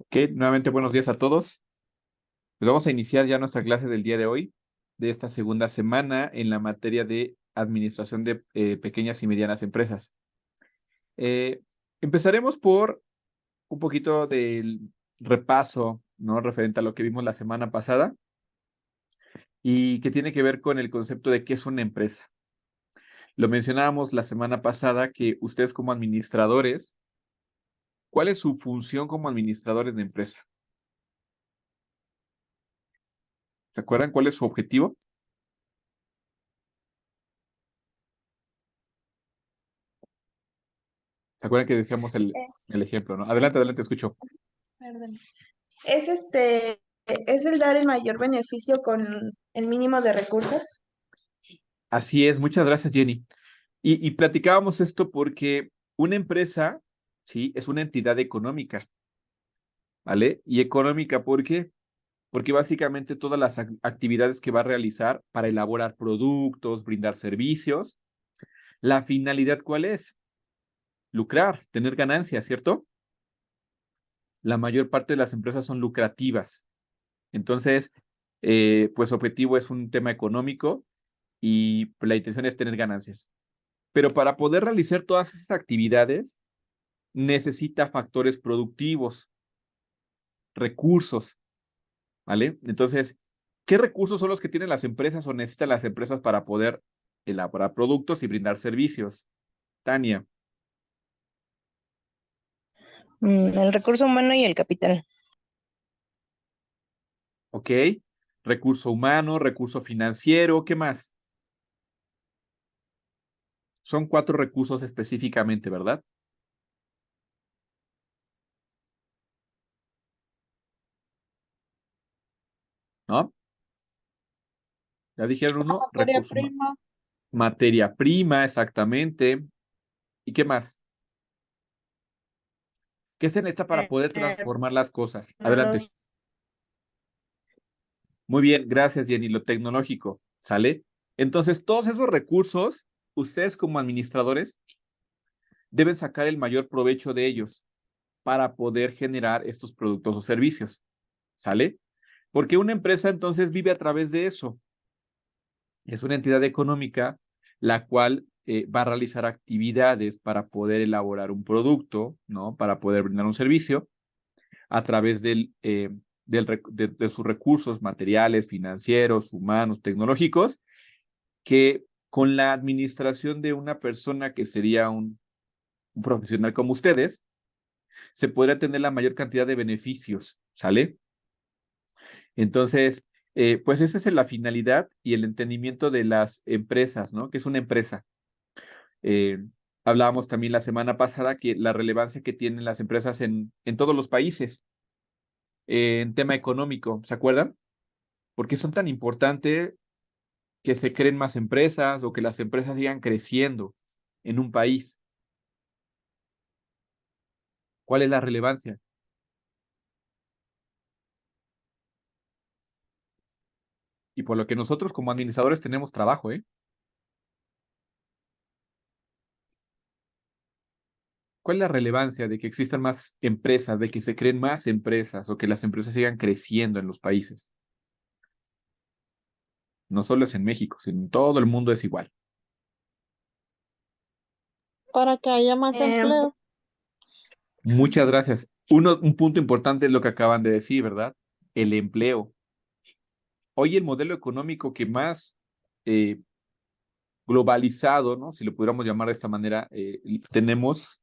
Ok, nuevamente buenos días a todos. Pues vamos a iniciar ya nuestra clase del día de hoy, de esta segunda semana en la materia de administración de pequeñas y medianas empresas. Eh, Empezaremos por un poquito del repaso, ¿no? Referente a lo que vimos la semana pasada y que tiene que ver con el concepto de qué es una empresa. Lo mencionábamos la semana pasada que ustedes como administradores, ¿cuál es su función como administradores de empresa? ¿Se acuerdan cuál es su objetivo? ¿Se acuerdan que decíamos Eh, el ejemplo, ¿no? Adelante, Es, adelante, escucho. perdón. Es es el dar el mayor beneficio con el mínimo de recursos. Así es, muchas gracias, Jenny. Y platicábamos esto porque una empresa, sí, es una entidad económica, ¿vale? Y económica, ¿por qué? Porque básicamente todas las actividades que va a realizar para elaborar productos, brindar servicios, la finalidad, ¿cuál es? Lucrar, tener ganancias, ¿cierto? La mayor parte de las empresas son lucrativas. Entonces, pues objetivo es un tema económico y la intención es tener ganancias. Pero para poder realizar todas esas actividades, necesita factores productivos, recursos, ¿vale? Entonces, ¿qué recursos son los que tienen las empresas o necesitan las empresas para poder elaborar productos y brindar servicios? Tania, El recurso humano y el capital. ¿ok? Recurso humano, recurso financiero, ¿qué más? Son 4 recursos específicamente, ¿verdad? ¿No? Ya dijeron uno, Materia recurso prima. materia prima, exactamente. ¿Y qué más? ¿Qué se necesita para poder transformar las cosas? Adelante. Tecnología. Muy bien, gracias, Jenny. Lo tecnológico, ¿sale? Entonces, todos esos recursos, ustedes como administradores deben sacar el mayor provecho de ellos para poder generar estos productos o servicios, ¿sale? Porque una empresa entonces vive a través de eso. Es una entidad económica la cual va a realizar actividades para poder elaborar un producto, ¿no? Para poder brindar un servicio a través de sus recursos materiales, financieros, humanos, tecnológicos, que con la administración de una persona que sería un profesional como ustedes, se podría tener la mayor cantidad de beneficios, ¿sale? Entonces, pues esa es la finalidad y el entendimiento de las empresas, ¿no? Que es una empresa. Eh, Hablábamos también la semana pasada que la relevancia que tienen las empresas en todos los países en tema económico, ¿se acuerdan? ¿Por qué son tan importantes que se creen más empresas o que las empresas sigan creciendo en un país? ¿Cuál es la relevancia? Y por lo que nosotros como administradores tenemos trabajo, ¿eh? ¿Cuál es la relevancia de que existan más empresas, de que se creen más empresas o que las empresas sigan creciendo en los países? No solo es en México, sino en todo el mundo es igual. Para que haya más Eh, empleo. Muchas gracias. Un punto importante es lo que acaban de decir, ¿verdad? El empleo. Hoy el modelo económico que más eh, globalizado, ¿no? Si lo pudiéramos llamar de esta manera, tenemos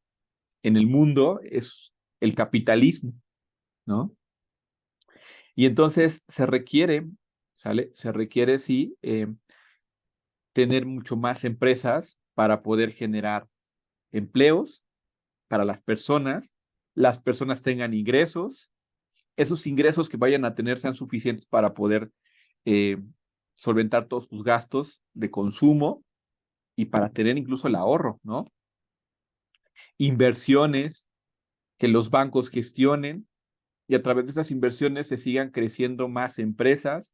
en el mundo es el capitalismo, ¿no? Y entonces se requiere, ¿sale? Se requiere, sí, tener mucho más empresas para poder generar empleos para las personas tengan ingresos, esos ingresos que vayan a tener sean suficientes para poder eh, solventar todos sus gastos de consumo y para tener incluso el ahorro, ¿no? Inversiones que los bancos gestionen y a través de esas inversiones se sigan creciendo más empresas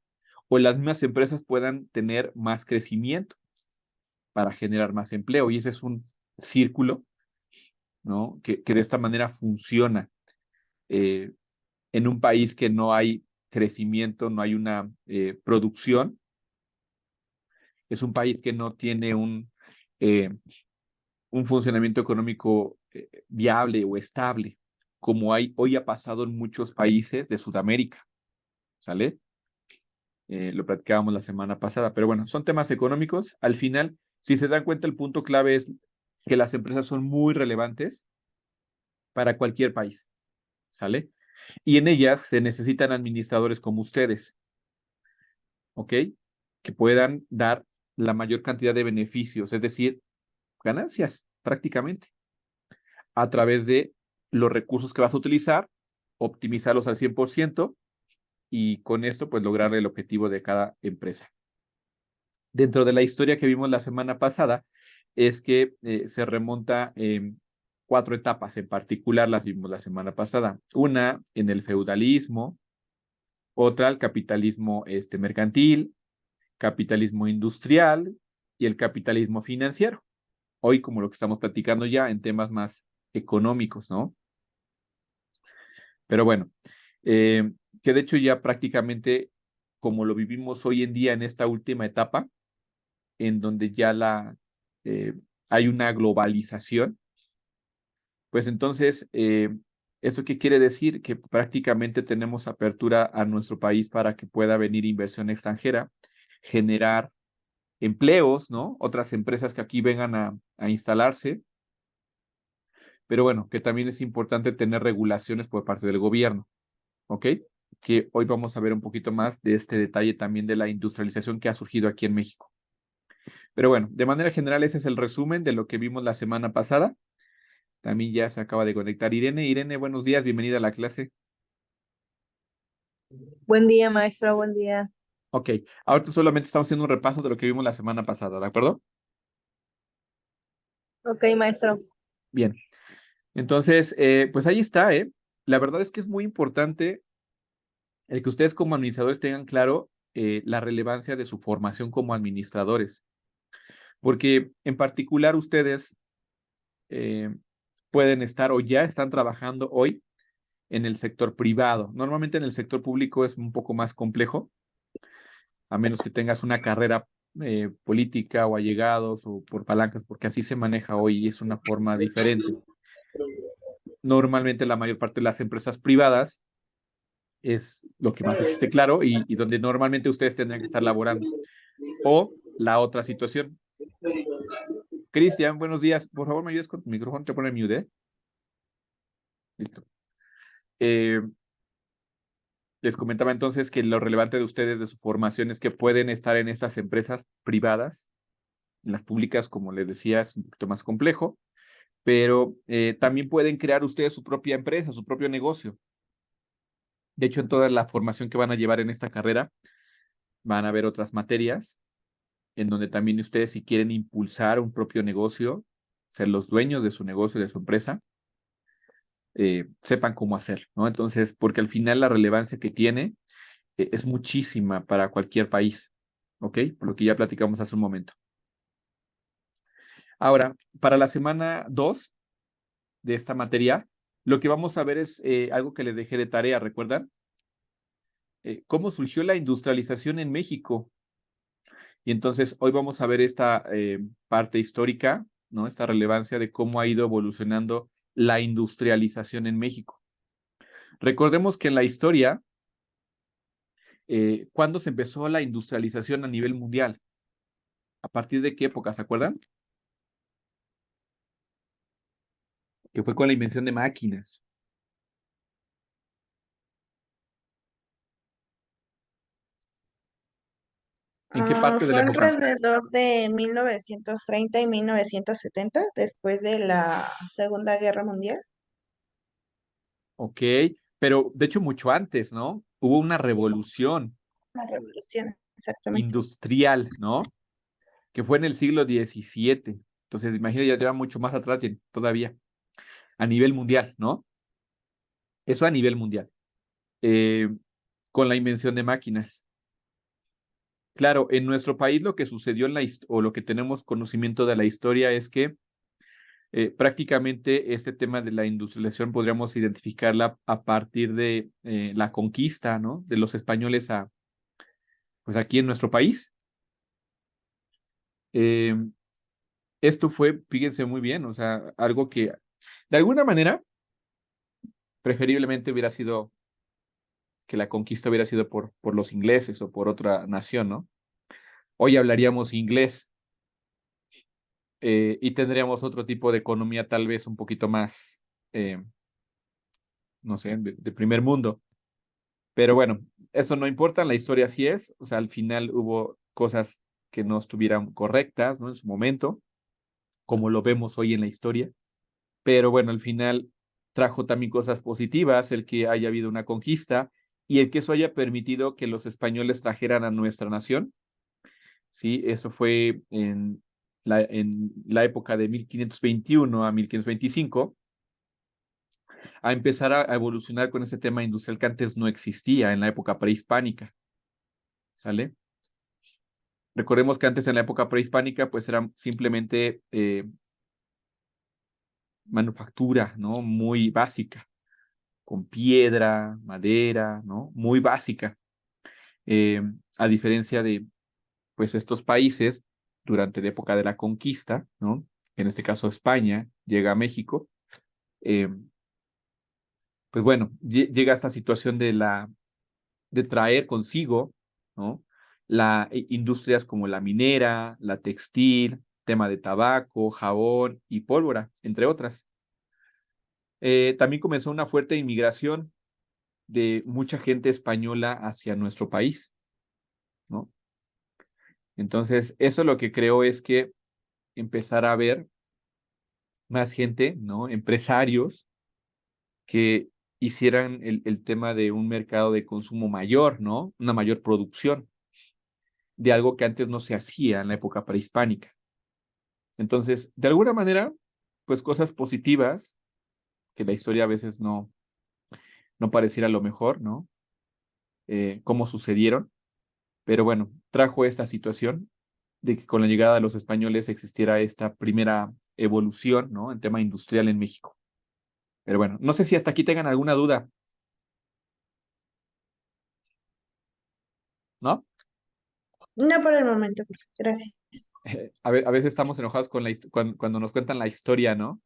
o las mismas empresas puedan tener más crecimiento para generar más empleo. Y ese es un círculo, ¿no? Que de esta manera funciona. Eh, en un país que no hay crecimiento, no hay una producción, es un país que no tiene eh, un funcionamiento económico viable o estable, como hoy ha pasado en muchos países de Sudamérica, ¿sale? Lo platicábamos la semana pasada, pero bueno, son temas económicos. Al final, si se dan cuenta, el punto clave es que las empresas son muy relevantes para cualquier país, ¿sale? Y en ellas se necesitan administradores como ustedes, ¿ok? Que puedan dar la mayor cantidad de beneficios, es decir, ganancias prácticamente, a través de los recursos que vas a utilizar, optimizarlos al 100% y con esto pues lograr el objetivo de cada empresa. Dentro de la historia que vimos la semana pasada es que se remonta en 4 etapas, en particular las vimos la semana pasada. Una en el feudalismo, otra el capitalismo mercantil, capitalismo industrial y el capitalismo financiero. Hoy, como lo que estamos platicando ya en temas más económicos, ¿no? Pero bueno, que de hecho ya prácticamente como lo vivimos hoy en día en esta última etapa, en donde ya hay una globalización, pues entonces, ¿eso qué quiere decir? Que prácticamente tenemos apertura a nuestro país para que pueda venir inversión extranjera, generar empleos, ¿no? Otras empresas que aquí vengan a instalarse, pero bueno, que también es importante tener regulaciones por parte del gobierno, ¿ok? Que hoy vamos a ver un poquito más de este detalle también de la industrialización que ha surgido aquí en México. Pero bueno, de manera general ese es el resumen de lo que vimos la semana pasada. También ya se acaba de conectar Irene. Irene, buenos días, bienvenida a la clase. Buen día, maestro, buen día. Ok, ahorita solamente estamos haciendo un repaso de lo que vimos la semana pasada, ¿de acuerdo? Ok, maestro. Bien, entonces, pues ahí está, ¿eh? La verdad es que es muy importante el que ustedes como administradores tengan claro la relevancia de su formación como administradores, porque en particular ustedes eh, pueden estar o ya están trabajando hoy en el sector privado. Normalmente en el sector público es un poco más complejo, a menos que tengas una carrera política o allegados o por palancas, porque así se maneja hoy y es una forma diferente. Normalmente la mayor parte de las empresas privadas es lo que más existe claro y donde normalmente ustedes tendrían que estar laborando. O la otra situación. Cristian, buenos días. Por favor, me ayudas con tu micrófono. Te pone mute, ¿eh? Listo. Les comentaba entonces que lo relevante de ustedes, de su formación, es que pueden estar en estas empresas privadas. En las públicas, como les decía, es un poquito más complejo, pero también pueden crear ustedes su propia empresa, su propio negocio. De hecho, en toda la formación que van a llevar en esta carrera, van a haber otras materias en donde también ustedes, si quieren impulsar un propio negocio, ser los dueños de su negocio, de su empresa, sepan cómo hacer, ¿no? Entonces, porque al final la relevancia que tiene es muchísima para cualquier país, ¿ok? Por lo que ya platicamos hace un momento. Ahora, para la semana 2 de esta materia, lo que vamos a ver es algo que les dejé de tarea, ¿recuerdan? ¿Cómo surgió la industrialización en México? Y entonces hoy vamos a ver esta parte histórica, ¿no? Esta relevancia de cómo ha ido evolucionando la industrialización en México. Recordemos que en la historia, ¿cuándo se empezó la industrialización a nivel mundial? ¿A partir de qué época, se acuerdan? Que fue con la invención de máquinas. ¿En qué parte de la Fue época? alrededor de 1930 y 1970, después de la Segunda Guerra Mundial. Ok, pero de hecho mucho antes, ¿no? Hubo una revolución La revolución, exactamente. industrial, ¿no? Que fue en el siglo XVII. Entonces, imagínate, ya lleva mucho más atrás todavía, a nivel mundial, ¿no? Eso a nivel mundial. Eh, con la invención de máquinas. Claro, en nuestro país lo que sucedió o lo que tenemos conocimiento de la historia es que Prácticamente este tema de la industrialización podríamos identificarla a partir de la conquista, ¿no? De los españoles pues aquí en nuestro país. Eh, Esto fue, fíjense muy bien, o sea, algo que de alguna manera preferiblemente hubiera sido que la conquista hubiera sido por los ingleses o por otra nación, ¿no? Hoy hablaríamos inglés y tendríamos otro tipo de economía tal vez un poquito más, no sé, de primer mundo. Pero bueno, eso no importa, la historia así es, o sea, al final hubo cosas que no estuvieran correctas, ¿no? En su momento, como lo vemos hoy en la historia, pero bueno, al final trajo también cosas positivas, el que haya habido una conquista y el que eso haya permitido que los españoles trajeran a nuestra nación, ¿sí? Eso fue en la época de 1521 a 1525, a empezar a evolucionar con ese tema industrial que antes no existía en la época prehispánica, ¿sale? Recordemos que antes en la época prehispánica pues era simplemente manufactura, ¿no? Muy básica, con piedra, madera, ¿no? Muy básica. Eh, a diferencia de pues estos países durante la época de la conquista, ¿no? En este caso España llega a México, eh, pues bueno, llega esta situación de traer consigo, ¿no? Industrias como la minera, la textil, tema de tabaco, jabón y pólvora, entre otras. También comenzó una fuerte inmigración de mucha gente española hacia nuestro país, ¿no? Entonces, eso lo que creo es que empezar a ver más gente, ¿no? Empresarios que hicieran el tema de un mercado de consumo mayor, ¿no? Una mayor producción de algo que antes no se hacía en la época prehispánica. Entonces, de alguna manera, pues cosas positivas, que la historia a veces no pareciera lo mejor, ¿no? Cómo sucedieron, pero bueno, trajo esta situación de que con la llegada de los españoles existiera esta primera evolución, ¿no? En tema industrial en México. Pero bueno, no sé si hasta aquí tengan alguna duda, ¿no? No por el momento, gracias. A veces estamos enojados con cuando nos cuentan la historia, ¿no?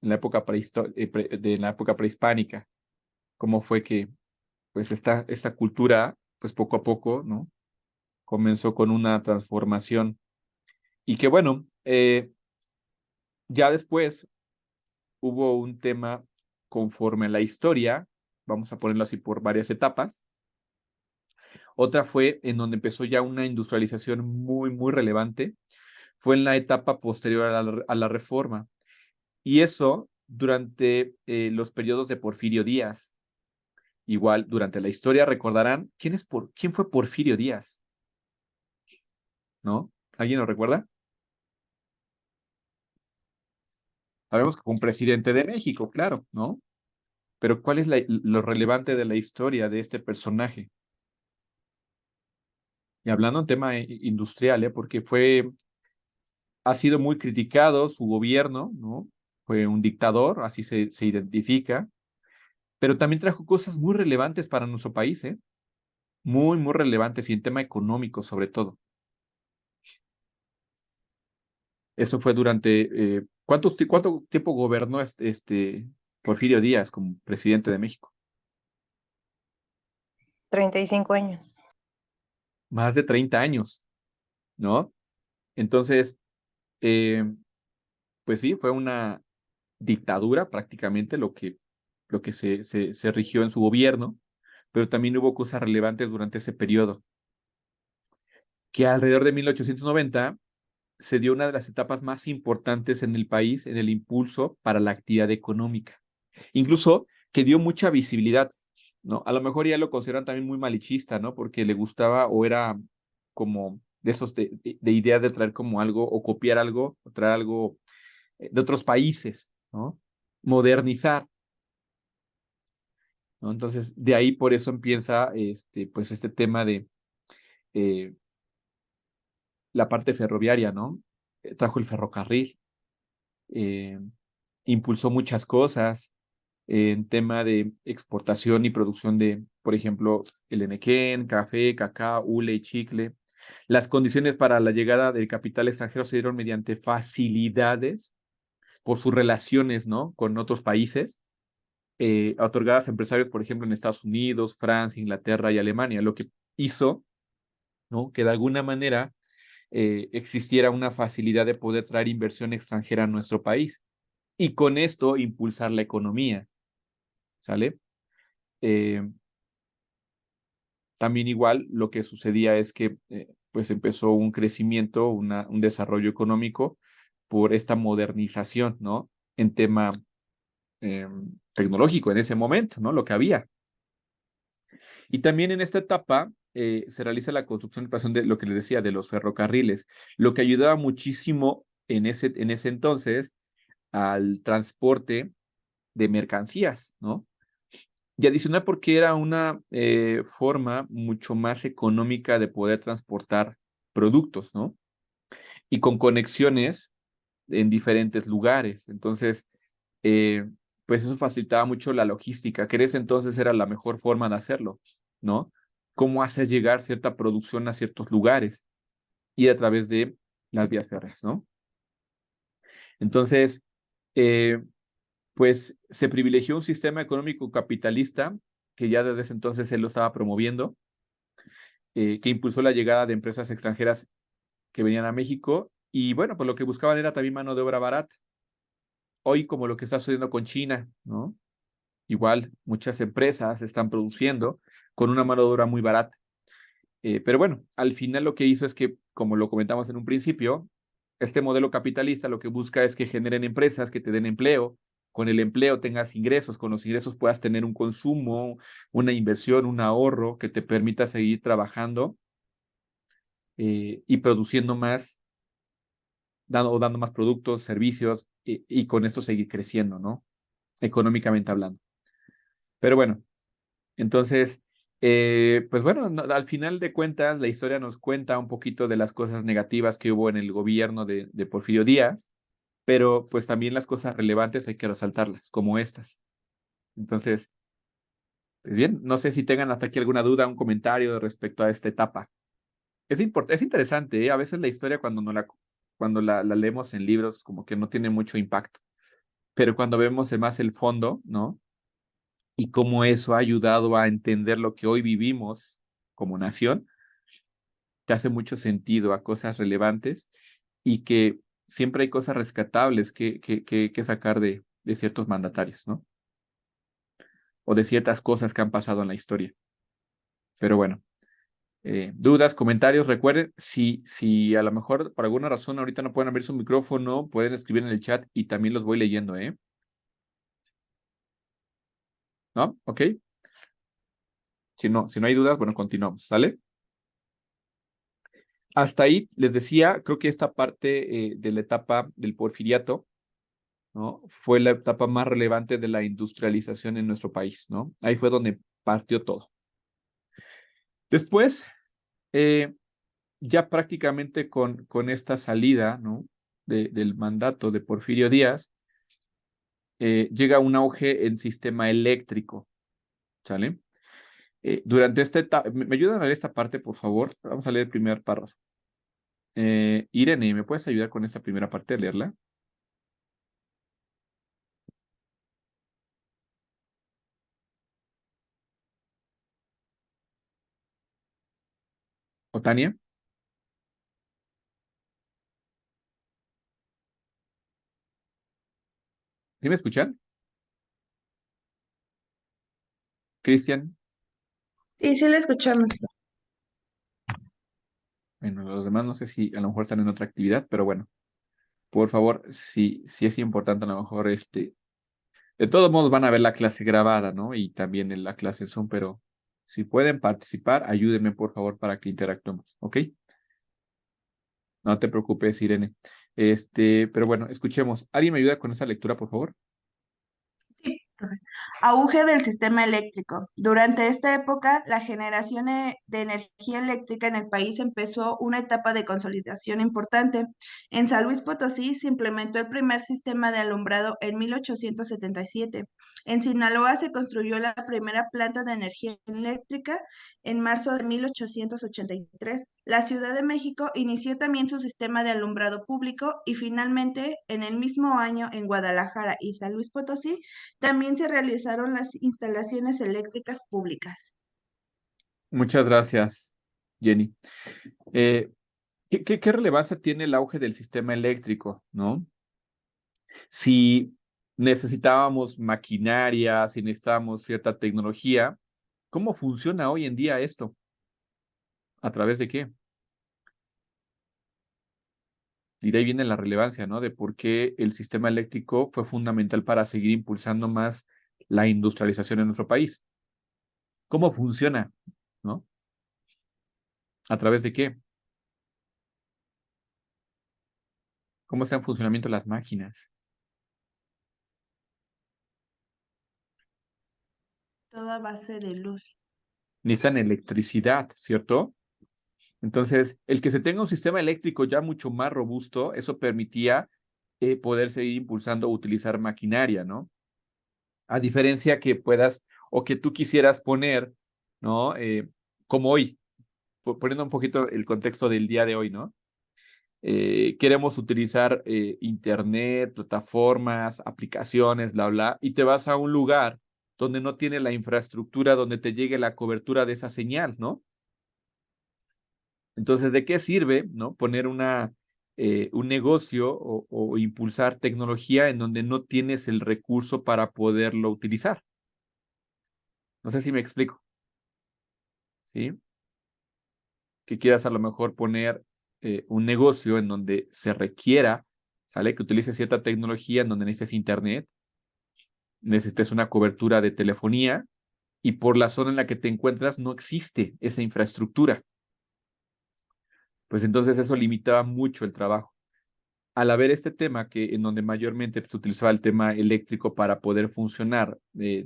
En la época de la época prehispánica, cómo fue que, pues, esta cultura, pues, poco a poco, ¿no? Comenzó con una transformación y que, bueno, ya después hubo un tema conforme a la historia, vamos a ponerlo así por varias etapas. Otra fue en donde empezó ya una industrialización muy, muy relevante, fue en la etapa posterior a la Reforma. Y eso durante los periodos de Porfirio Díaz. Igual, durante la historia recordarán quién fue Porfirio Díaz, ¿no? ¿Alguien lo recuerda? Sabemos que fue un presidente de México, claro, ¿no? Pero ¿cuál es lo relevante de la historia de este personaje? Y hablando en tema industrial, porque ha sido muy criticado su gobierno, ¿no? Fue un dictador, así se identifica, pero también trajo cosas muy relevantes para nuestro país, ¿eh? Muy, muy relevantes y en tema económico sobre todo. Eso fue durante, ¿cuánto tiempo gobernó Porfirio Díaz como presidente de México? 35 años. Más de 30 años, ¿no? Entonces, eh, pues sí, fue una dictadura prácticamente lo que se rigió en su gobierno, pero también hubo cosas relevantes durante ese periodo, que alrededor de 1890 se dio una de las etapas más importantes en el país en el impulso para la actividad económica. Incluso que dio mucha visibilidad, ¿no? A lo mejor ya lo consideran también muy malichista, ¿no? Porque le gustaba o era como de esos de idea de traer como algo o copiar algo, o traer algo de otros países, ¿no? Modernizar, ¿no? Entonces, de ahí por eso empieza pues este tema de eh, la parte ferroviaria, ¿no? Trajo el ferrocarril, impulsó muchas cosas en tema de exportación y producción de, por ejemplo, el enequén, café, cacao, hule y chicle. Las condiciones para la llegada del capital extranjero se dieron mediante facilidades por sus relaciones, ¿no?, con otros países, otorgadas a empresarios, por ejemplo, en Estados Unidos, Francia, Inglaterra y Alemania, lo que hizo, ¿no?, que de alguna manera existiera una facilidad de poder traer inversión extranjera a nuestro país y con esto impulsar la economía, ¿sale? También igual lo que sucedía es que pues empezó un crecimiento, un desarrollo económico por esta modernización, ¿no?, en tema tecnológico en ese momento, ¿no?, lo que había. Y también en esta etapa se realiza la construcción y operación de lo que les decía, de los ferrocarriles, lo que ayudaba muchísimo en ese entonces al transporte de mercancías, ¿no? Y adicional porque era una forma mucho más económica de poder transportar productos, ¿no? Y con conexiones en diferentes lugares. Entonces, pues eso facilitaba mucho la logística, que en ese entonces era la mejor forma de hacerlo, ¿no? Cómo hacer llegar cierta producción a ciertos lugares y a través de las vías férreas, ¿no? Entonces, pues se privilegió un sistema económico capitalista que ya desde ese entonces él lo estaba promoviendo, que impulsó la llegada de empresas extranjeras que venían a México y bueno, pues lo que buscaban era también mano de obra barata. Hoy como lo que está sucediendo con China, ¿no? Igual muchas empresas están produciendo con una mano de obra muy barata. Pero bueno, al final lo que hizo es que, como lo comentamos en un principio, este modelo capitalista lo que busca es que generen empresas que te den empleo, con el empleo tengas ingresos, con los ingresos puedas tener un consumo, una inversión, un ahorro que te permita seguir trabajando y produciendo más, dando más productos, servicios y con esto seguir creciendo, ¿no? Económicamente hablando. Pero bueno, entonces, pues bueno, al final de cuentas, la historia nos cuenta un poquito de las cosas negativas que hubo en el gobierno de Porfirio Díaz, pero pues también las cosas relevantes hay que resaltarlas, como estas. Entonces, pues bien, no sé si tengan hasta aquí alguna duda, un comentario respecto a esta etapa. Es interesante, ¿eh? A veces la historia cuando la leemos en libros como que no tiene mucho impacto, pero cuando vemos más el fondo, ¿no? Y cómo eso ha ayudado a entender lo que hoy vivimos como nación, te hace mucho sentido a cosas relevantes y que siempre hay cosas rescatables que sacar de ciertos mandatarios, ¿no? O de ciertas cosas que han pasado en la historia. Pero bueno, dudas, comentarios, recuerden, si a lo mejor por alguna razón ahorita no pueden abrir su micrófono, pueden escribir en el chat y también los voy leyendo, ¿eh? ¿No? ¿Ok? Si no hay dudas, bueno, continuamos, ¿sale? Hasta ahí les decía, creo que esta parte de la etapa del porfiriato, ¿no?, fue la etapa más relevante de la industrialización en nuestro país, ¿no? Ahí fue donde partió todo. Después, ya prácticamente con esta salida, ¿no?, del mandato de Porfirio Díaz, llega un auge en sistema eléctrico, ¿sale? Durante esta etapa, ¿me ayudan a leer esta parte, por favor? Vamos a leer el primer párrafo. Irene, ¿me puedes ayudar con esta primera parte a leerla? ¿O Tania? ¿Sí me escuchan? Cristian. Sí, sí, le escuchamos. Bueno, los demás no sé si a lo mejor están en otra actividad, pero bueno, por favor, si es importante, a lo mejor de todos modos van a ver la clase grabada, ¿no? Y también en la clase en Zoom, pero si pueden participar, ayúdenme por favor para que interactuemos, ¿ok? No te preocupes, Irene. Pero bueno, escuchemos. ¿Alguien me ayuda con esa lectura, por favor? Sí. Auge del sistema eléctrico. Durante esta época, la generación de energía eléctrica en el país empezó una etapa de consolidación importante. En San Luis Potosí se implementó el primer sistema de alumbrado en 1877. En Sinaloa se construyó la primera planta de energía eléctrica en marzo de 1883. La Ciudad de México inició también su sistema de alumbrado público y finalmente, en el mismo año, en Guadalajara y San Luis Potosí, también se realizaron las instalaciones eléctricas públicas. Muchas gracias, Jenny. Eh, ¿qué relevancia tiene el auge del sistema eléctrico, no? Si necesitábamos maquinaria, si necesitábamos cierta tecnología, ¿cómo funciona hoy en día esto? ¿A través de qué? Y de ahí viene la relevancia, ¿no? De por qué el sistema eléctrico fue fundamental para seguir impulsando más la industrialización en nuestro país. ¿Cómo funciona, no? ¿A través de qué? ¿Cómo está en funcionamiento las máquinas? Toda base de luz. Necesitan electricidad, ¿cierto? Entonces, el que se tenga un sistema eléctrico ya mucho más robusto, eso permitía poder seguir impulsando o utilizar maquinaria, ¿no? A diferencia que puedas o que tú quisieras poner, ¿no? Como hoy, poniendo un poquito el contexto del día de hoy, ¿no? Queremos utilizar internet, plataformas, aplicaciones, bla, bla, y te vas a un lugar donde no tiene la infraestructura, donde te llegue la cobertura de esa señal, ¿no? Entonces, ¿de qué sirve, no? Poner un negocio o impulsar tecnología en donde no tienes el recurso para poderlo utilizar? No sé si me explico, ¿sí? Que quieras a lo mejor poner un negocio en donde se requiera, ¿sale? Que utilice cierta tecnología en donde necesites internet, necesites una cobertura de telefonía y por la zona en la que te encuentras no existe esa infraestructura. Pues entonces eso limitaba mucho el trabajo. Al haber este tema que en donde mayormente se utilizaba el tema eléctrico para poder funcionar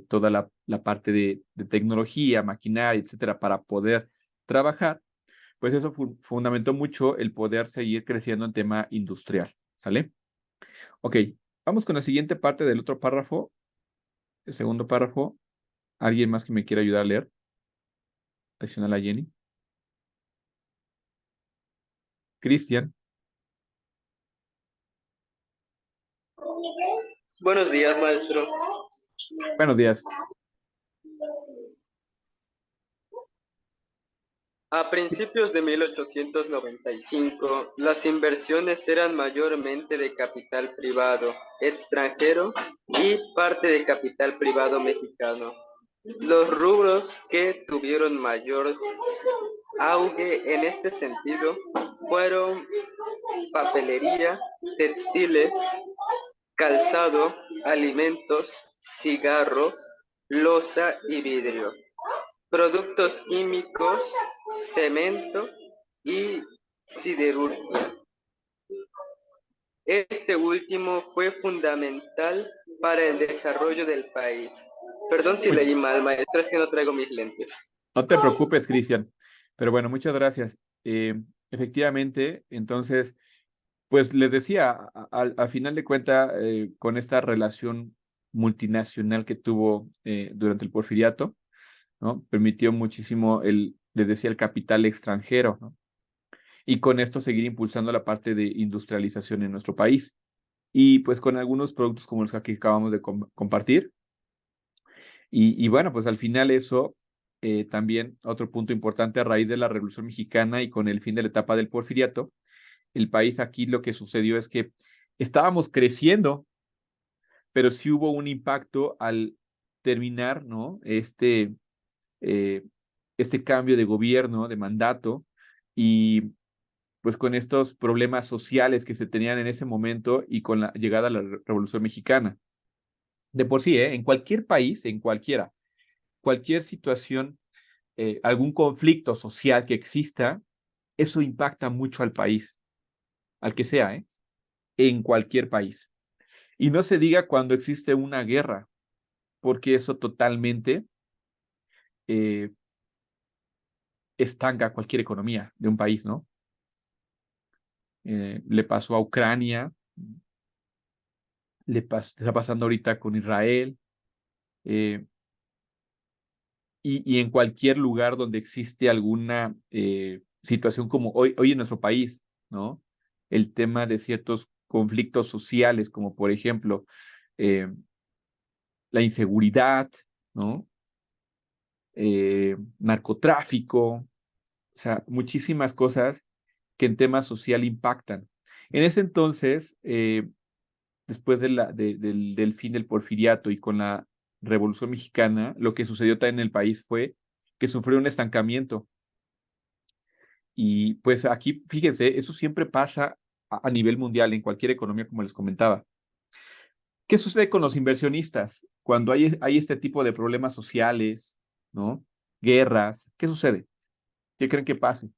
toda la parte de tecnología, maquinaria, etcétera, para poder trabajar, pues eso fundamentó mucho el poder seguir creciendo en tema industrial, ¿sale? Ok, vamos con la siguiente parte del otro párrafo, el segundo párrafo. ¿Alguien más que me quiera ayudar a leer? Adicional a Jenny. Cristian, Buenos días, maestro. buenos días. A principios de 1895, las inversiones eran mayormente de capital privado extranjero y parte de capital privado mexicano. Los rubros que tuvieron mayor auge en este sentido fueron papelería, textiles, calzado, alimentos, cigarros, loza y vidrio, productos químicos, cemento y siderurgia. Este último fue fundamental para el desarrollo del país. Perdón si Uy, leí mal, maestro, es que no traigo mis lentes. no te preocupes, Cristian. Pero bueno, muchas gracias. Efectivamente, entonces, pues les decía, al final de cuentas, con esta relación multinacional que tuvo durante el porfiriato, ¿no? Permitió muchísimo les decía, el capital extranjero, ¿no? Y con esto seguir impulsando la parte de industrialización en nuestro país. Y pues con algunos productos como los que aquí acabamos de compartir. Y bueno, pues al final eso también otro punto importante a raíz de la Revolución Mexicana y con el fin de la etapa del porfiriato, el país aquí lo que sucedió es que estábamos creciendo, pero sí hubo un impacto al terminar, ¿no? Eh, este cambio de gobierno, de mandato, y pues con estos problemas sociales que se tenían en ese momento y con la llegada a la Revolución Mexicana. De por sí, en cualquier país, en cualquier situación, algún conflicto social que exista, eso impacta mucho al país, al que sea, en cualquier país. Y no se diga cuando existe una guerra, porque eso totalmente estanca cualquier economía de un país, ¿no? Le pasó a Ucrania, está pasando ahorita con Israel, eh, y en cualquier lugar donde existe alguna situación como hoy en nuestro país, ¿no? El tema de ciertos conflictos sociales, como por ejemplo eh, la inseguridad, ¿no? Narcotráfico, o sea, muchísimas cosas que en tema social impactan. En ese entonces, después del fin del porfiriato y con la Revolución Mexicana, lo que sucedió también en el país fue que sufrió un estancamiento. Y pues aquí, fíjense, eso siempre pasa a nivel mundial, en cualquier economía, como les comentaba. ¿Qué sucede con los inversionistas cuando hay este tipo de problemas sociales, ¿no? Guerras, ¿qué sucede? ¿Qué creen que pase?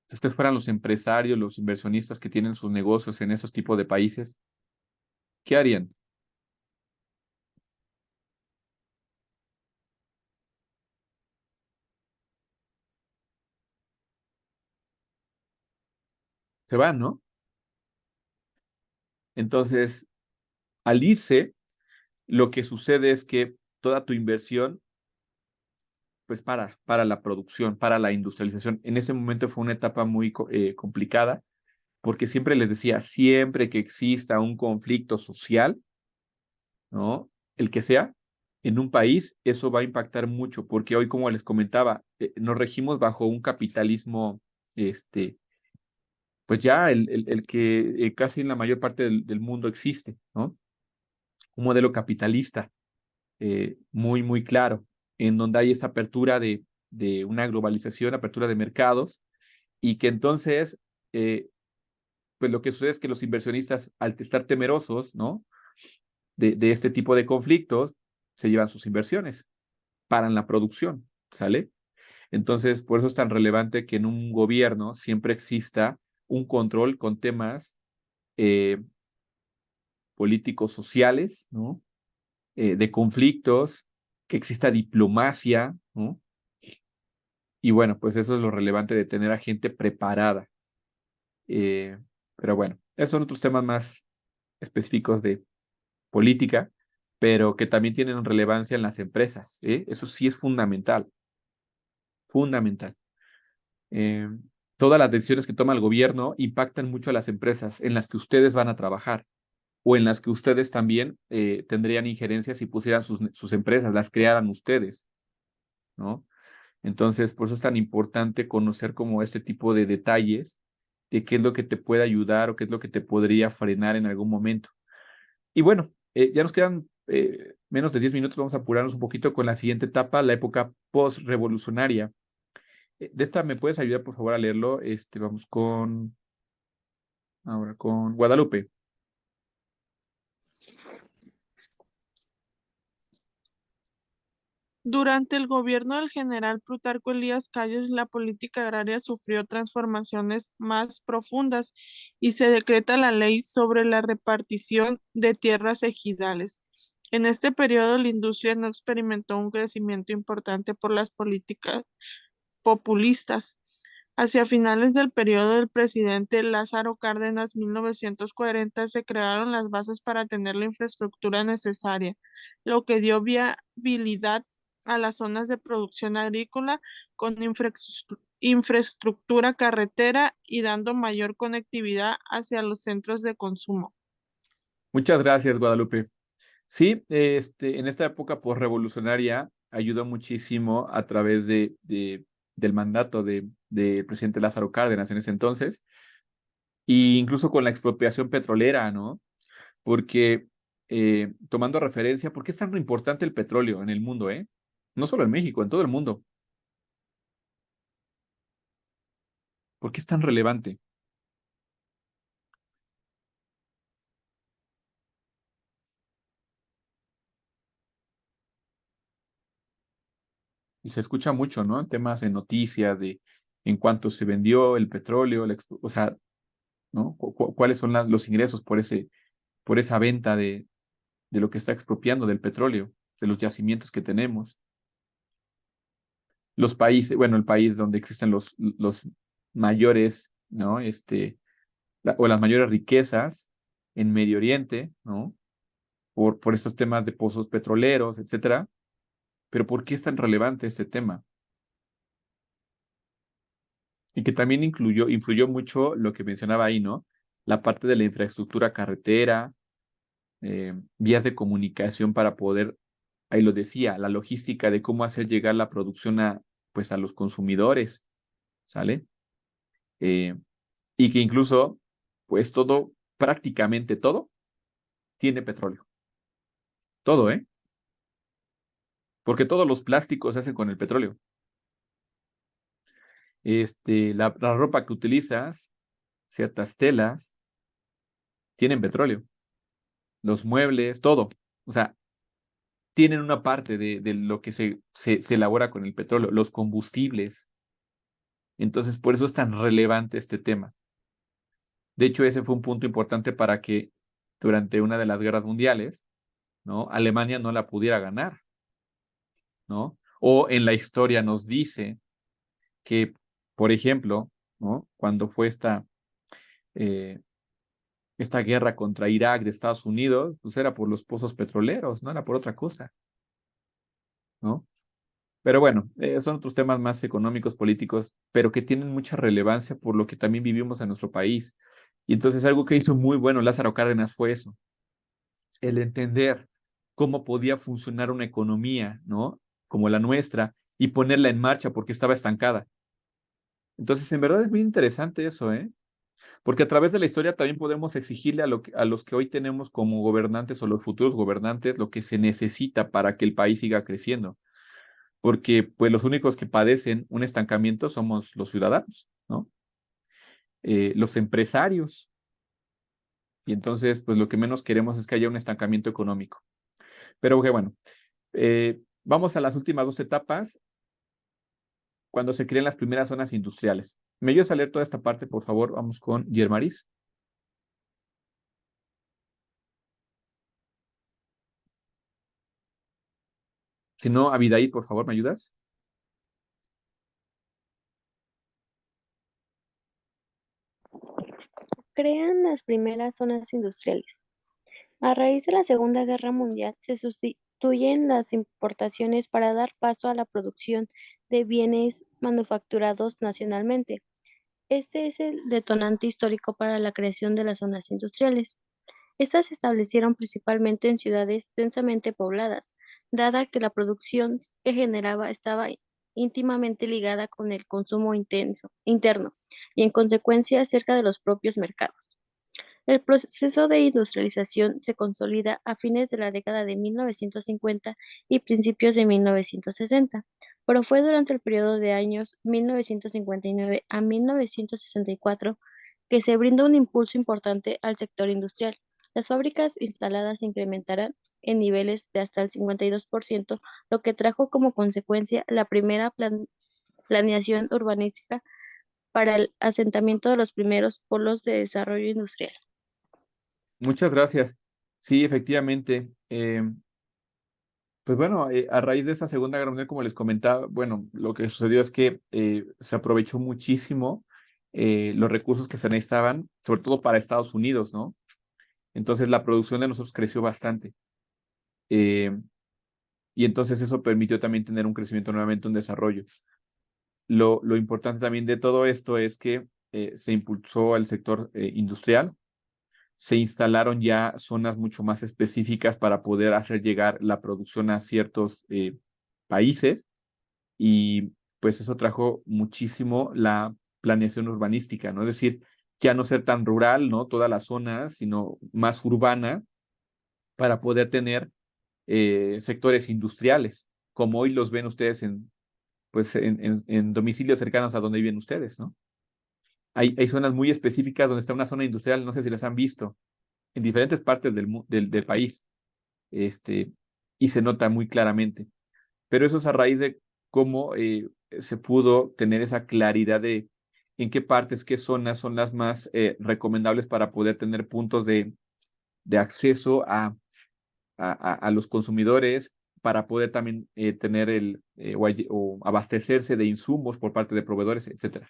Si ustedes fueran los empresarios, los inversionistas que tienen sus negocios en esos tipos de países, ¿qué harían? Se van, ¿no? Entonces, al irse, lo que sucede es que toda tu inversión, pues para la producción, para la industrialización. En ese momento fue una etapa muy complicada, porque siempre les decía, siempre que exista un conflicto social, ¿no? El que sea, en un país, eso va a impactar mucho, porque hoy, como les comentaba, nos regimos bajo un capitalismo, pues ya el que casi en la mayor parte del mundo existe, ¿no? Un modelo capitalista muy claro, en donde hay esa apertura de una globalización, apertura de mercados, y que entonces, pues lo que sucede es que los inversionistas, al estar temerosos, ¿no? De este tipo de conflictos, se llevan sus inversiones, paran la producción, ¿sale? Entonces, por eso es tan relevante que en un gobierno siempre exista un control con temas políticos sociales, ¿no? De conflictos, que exista diplomacia, ¿no? Y bueno, pues eso es lo relevante de tener a gente preparada. Eh, pero bueno, esos son otros temas más específicos de política, pero que también tienen relevancia en las empresas. Eso sí es fundamental, fundamental. Eh, Todas las decisiones que toma el gobierno impactan mucho a las empresas en las que ustedes van a trabajar o en las que ustedes también tendrían injerencia si pusieran sus empresas, las crearan ustedes, ¿no? Entonces, por eso es tan importante conocer como este tipo de detalles de qué es lo que te puede ayudar o qué es lo que te podría frenar en algún momento. Y bueno, ya nos quedan menos de 10 minutos, vamos a apurarnos un poquito con la siguiente etapa, la época post-revolucionaria. De esta, ¿me puedes ayudar, por favor, a leerlo? Vamos ahora con Guadalupe. Durante el gobierno del general Plutarco Elías Calles, la política agraria sufrió transformaciones más profundas y se decreta la ley sobre la repartición de tierras ejidales. En este periodo, la industria no experimentó un crecimiento importante por las políticas populistas. Hacia finales del periodo del presidente Lázaro Cárdenas, 1940, se crearon las bases para tener la infraestructura necesaria, lo que dio viabilidad a las zonas de producción agrícola con infraestructura carretera y dando mayor conectividad hacia los centros de consumo. Muchas gracias, Guadalupe. Sí, en esta época postrevolucionaria ayudó muchísimo a través del mandato del presidente Lázaro Cárdenas en ese entonces, e incluso con la expropiación petrolera, ¿no? Porque tomando referencia, ¿por qué es tan importante el petróleo en el mundo, eh? No solo en México, en todo el mundo. ¿Por qué es tan relevante? Y se escucha mucho, ¿no? En temas de noticias, de en cuanto se vendió el petróleo, o sea, ¿no? ¿Cuáles son los ingresos por esa venta de lo que está expropiando del petróleo, de los yacimientos que tenemos? Los países, bueno, el país donde existen los mayores, ¿no? O las mayores riquezas en Medio Oriente, ¿no? Por estos temas de pozos petroleros, etcétera. Pero ¿por qué es tan relevante este tema? Y que también influyó mucho lo que mencionaba ahí, ¿no? La parte de la infraestructura carretera, vías de comunicación para poder, ahí lo decía, la logística de cómo hacer llegar la producción pues a los consumidores, ¿sale? Y que incluso, pues todo, prácticamente todo, tiene petróleo. Todo, ¿eh? Porque todos los plásticos se hacen con el petróleo. La ropa que utilizas, ciertas telas, tienen petróleo. Los muebles, todo. O sea, tienen una parte de lo que se elabora con el petróleo, los combustibles. Entonces, por eso es tan relevante este tema. De hecho, ese fue un punto importante para que durante una de las guerras mundiales, ¿no? Alemania no la pudiera ganar, ¿no? O en la historia nos dice que, por ejemplo, ¿no? Cuando fue esta guerra contra Irak de Estados Unidos, pues era por los pozos petroleros, no era por otra cosa, ¿no? Pero bueno, son otros temas más económicos, políticos, pero que tienen mucha relevancia por lo que también vivimos en nuestro país. Y entonces algo que hizo muy bueno Lázaro Cárdenas fue eso, el entender cómo podía funcionar una economía, ¿no? Como la nuestra, y ponerla en marcha porque estaba estancada. Entonces, en verdad es muy interesante eso, ¿eh? Porque a través de la historia también podemos exigirle a los que hoy tenemos como gobernantes o los futuros gobernantes lo que se necesita para que el país siga creciendo. Porque pues los únicos que padecen un estancamiento somos los ciudadanos, ¿no? Los empresarios. Y entonces, pues lo que menos queremos es que haya un estancamiento económico. Pero que bueno, vamos a las últimas dos etapas, cuando se crean las primeras zonas industriales. ¿Me ayudas a leer toda esta parte, por favor? Vamos con Yermaris. Si no, Abidaí, por favor, ¿me ayudas? Crean las primeras zonas industriales. A raíz de la Segunda Guerra Mundial se sustituyen las importaciones para dar paso a la producción de bienes manufacturados nacionalmente. Este es el detonante histórico para la creación de las zonas industriales. Estas se establecieron principalmente en ciudades densamente pobladas, dada que la producción que generaba estaba íntimamente ligada con el consumo interno y en consecuencia cerca de los propios mercados. El proceso de industrialización se consolida a fines de la década de 1950 y principios de 1960, pero fue durante el periodo de años 1959 a 1964 que se brinda un impulso importante al sector industrial. Las fábricas instaladas se incrementarán en niveles de hasta el 52%, lo que trajo como consecuencia la primera planeación urbanística para el asentamiento de los primeros polos de desarrollo industrial. Muchas gracias. Sí, efectivamente. Pues bueno, a raíz de esa Segunda Guerra Mundial, como les comentaba, bueno, lo que sucedió es que se aprovechó muchísimo los recursos que se necesitaban, sobre todo para Estados Unidos, ¿no? Entonces la producción de nosotros creció bastante. Eh, y entonces eso permitió también tener un crecimiento, nuevamente un desarrollo. Lo importante también de todo esto es que se impulsó al sector industrial, se instalaron ya zonas mucho más específicas para poder hacer llegar la producción a ciertos países, y pues eso trajo muchísimo la planeación urbanística, ¿no? Es decir, ya no ser tan rural, ¿no? Toda la zona, sino más urbana para poder tener sectores industriales, como hoy los ven ustedes pues en domicilios cercanos a donde viven ustedes, ¿no? Hay zonas muy específicas donde está una zona industrial, no sé si las han visto, en diferentes partes del país, y se nota muy claramente. Pero eso es a raíz de cómo se pudo tener esa claridad de en qué partes, qué zonas son las más recomendables para poder tener puntos de acceso a los consumidores, para poder también tener o abastecerse de insumos por parte de proveedores, etcétera.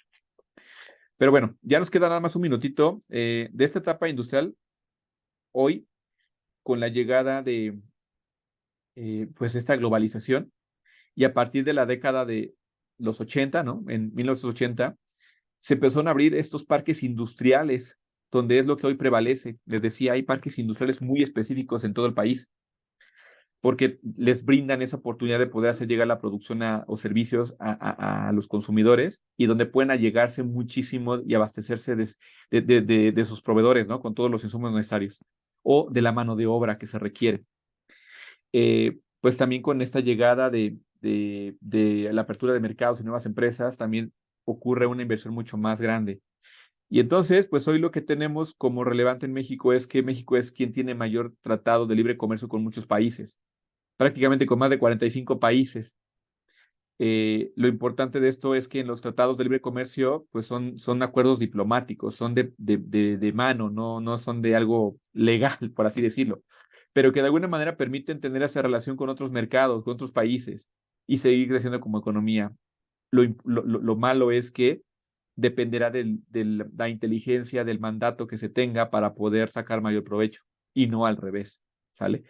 Pero bueno, ya nos queda nada más un minutito de esta etapa industrial. Hoy, con la llegada de pues esta globalización, y a partir de la década de los 80, ¿no? En 1980, se empezaron a abrir estos parques industriales, donde es lo que hoy prevalece. Les decía, hay parques industriales muy específicos en todo el país, porque les brindan esa oportunidad de poder hacer llegar la producción o servicios a los consumidores, y donde pueden allegarse muchísimo y abastecerse de sus proveedores, ¿no? Con todos los insumos necesarios, o de la mano de obra que se requiere. Pues también con esta llegada de la apertura de mercados y nuevas empresas, también ocurre una inversión mucho más grande. Y entonces, pues hoy lo que tenemos como relevante en México es que México es quien tiene mayor tratado de libre comercio con muchos países, prácticamente con más de 45 países. Lo importante de esto es que en los tratados de libre comercio, pues son acuerdos diplomáticos, son de mano, no son de algo legal, por así decirlo, pero que de alguna manera permiten tener esa relación con otros mercados, con otros países, y seguir creciendo como economía. Lo malo es que dependerá de la inteligencia, del mandato que se tenga para poder sacar mayor provecho, y no al revés, ¿sale?